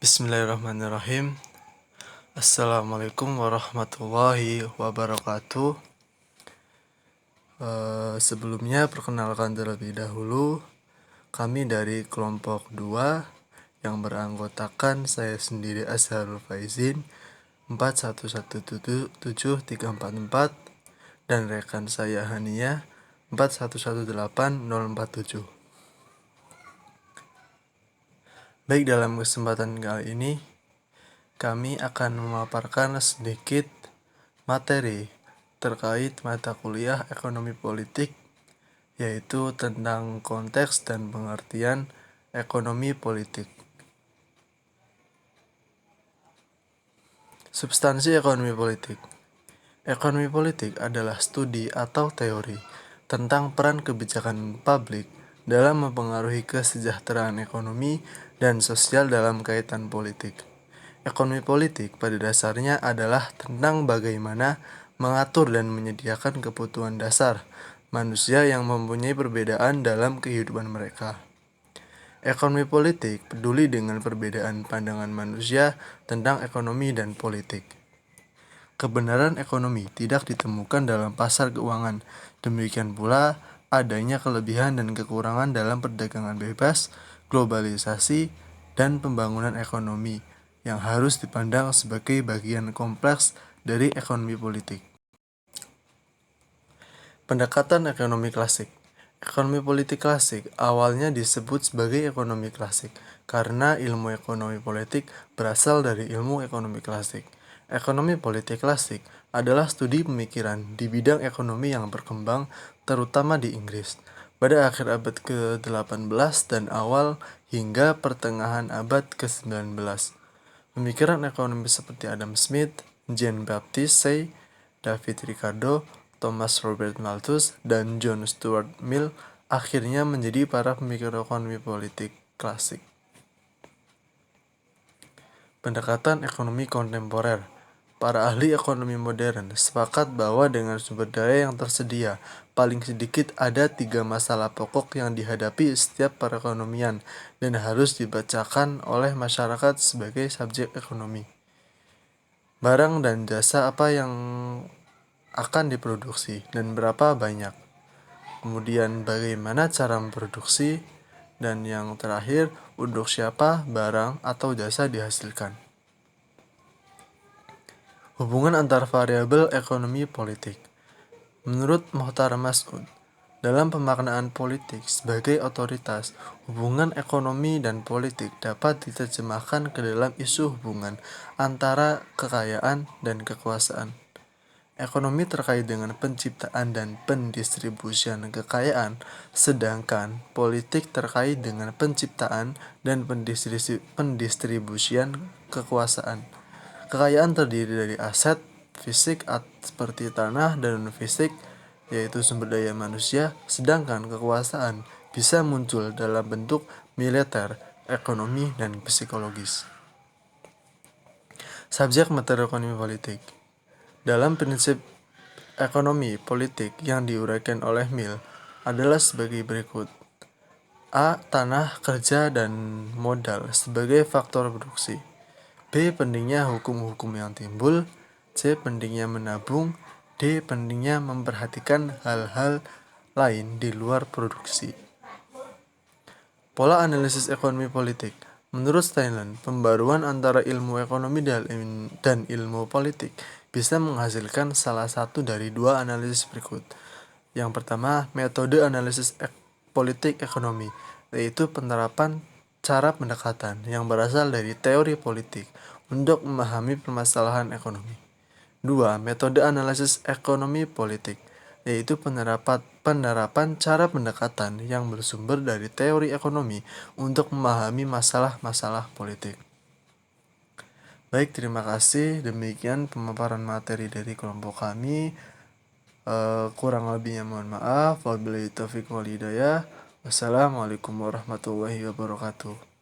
Bismillahirrahmanirrahim. Assalamualaikum warahmatullahi wabarakatuh. Sebelumnya perkenalkan terlebih dahulu, kami dari kelompok 2 yang beranggotakan saya sendiri Azharul Faizin 4117734 dan rekan saya Hania 4118047. Baik, dalam kesempatan kali ini kami akan memaparkan sedikit materi terkait mata kuliah ekonomi politik, yaitu tentang konteks dan pengertian ekonomi politik. Substansi ekonomi politik. Ekonomi politik adalah studi atau teori tentang peran kebijakan publik dalam mempengaruhi kesejahteraan ekonomi dan sosial dalam kaitan politik. Ekonomi politik pada dasarnya adalah tentang bagaimana mengatur dan menyediakan kebutuhan dasar manusia yang mempunyai perbedaan dalam kehidupan mereka. Ekonomi politik peduli dengan perbedaan pandangan manusia tentang ekonomi dan politik. Kebenaran ekonomi tidak ditemukan dalam pasar keuangan, demikian pula adanya kelebihan dan kekurangan dalam perdagangan bebas, globalisasi, dan pembangunan ekonomi yang harus dipandang sebagai bagian kompleks dari ekonomi politik. Pendekatan ekonomi klasik. Ekonomi politik klasik awalnya disebut sebagai ekonomi klasik karena ilmu ekonomi politik berasal dari ilmu ekonomi klasik. Ekonomi politik klasik adalah studi pemikiran di bidang ekonomi yang berkembang terutama di Inggris pada akhir abad ke-18 dan awal hingga pertengahan abad ke-19. Pemikiran ekonomi seperti Adam Smith, Jean-Baptiste Say, David Ricardo, Thomas Robert Malthus, dan John Stuart Mill akhirnya menjadi para pemikir ekonomi politik klasik. Pendekatan ekonomi kontemporer. Para ahli ekonomi modern sepakat bahwa dengan sumber daya yang tersedia, paling sedikit ada 3 masalah pokok yang dihadapi setiap perekonomian dan harus dibacakan oleh masyarakat sebagai subjek ekonomi. Barang dan jasa apa yang akan diproduksi dan berapa banyak. Kemudian bagaimana cara memproduksi, dan yang terakhir untuk siapa barang atau jasa dihasilkan. Hubungan antar variabel ekonomi politik. Menurut Muhtar Mas'ud, dalam pemaknaan politik sebagai otoritas, hubungan ekonomi dan politik dapat diterjemahkan ke dalam isu hubungan antara kekayaan dan kekuasaan. Ekonomi terkait dengan penciptaan dan pendistribusian kekayaan, sedangkan politik terkait dengan penciptaan dan pendistribusian kekuasaan. Kekayaan terdiri dari aset fisik seperti tanah dan non-fisik, yaitu sumber daya manusia, sedangkan kekuasaan bisa muncul dalam bentuk militer, ekonomi, dan psikologis. Subjek materi ekonomi politik. Dalam prinsip ekonomi politik yang diuraikan oleh Mill adalah sebagai berikut. A. Tanah, kerja, dan modal sebagai faktor produksi. B. Pentingnya hukum-hukum yang timbul. C. Pentingnya menabung. D. Pentingnya memperhatikan hal-hal lain di luar produksi. Pola analisis ekonomi politik. Menurut Steinlen, pembaruan antara ilmu ekonomi dan ilmu politik bisa menghasilkan salah satu dari 2 analisis berikut. Yang pertama, metode analisis politik ekonomi, yaitu penerapan cara pendekatan yang berasal dari teori politik untuk memahami permasalahan ekonomi. 2. Metode analisis ekonomi politik, yaitu penerapan cara pendekatan yang bersumber dari teori ekonomi untuk memahami masalah-masalah politik. Baik, terima kasih. Demikian pemaparan materi dari kelompok kami. Kurang lebihnya mohon maaf. Wabillahi taufiq wal hidayah. Wassalamualaikum warahmatullahi wabarakatuh.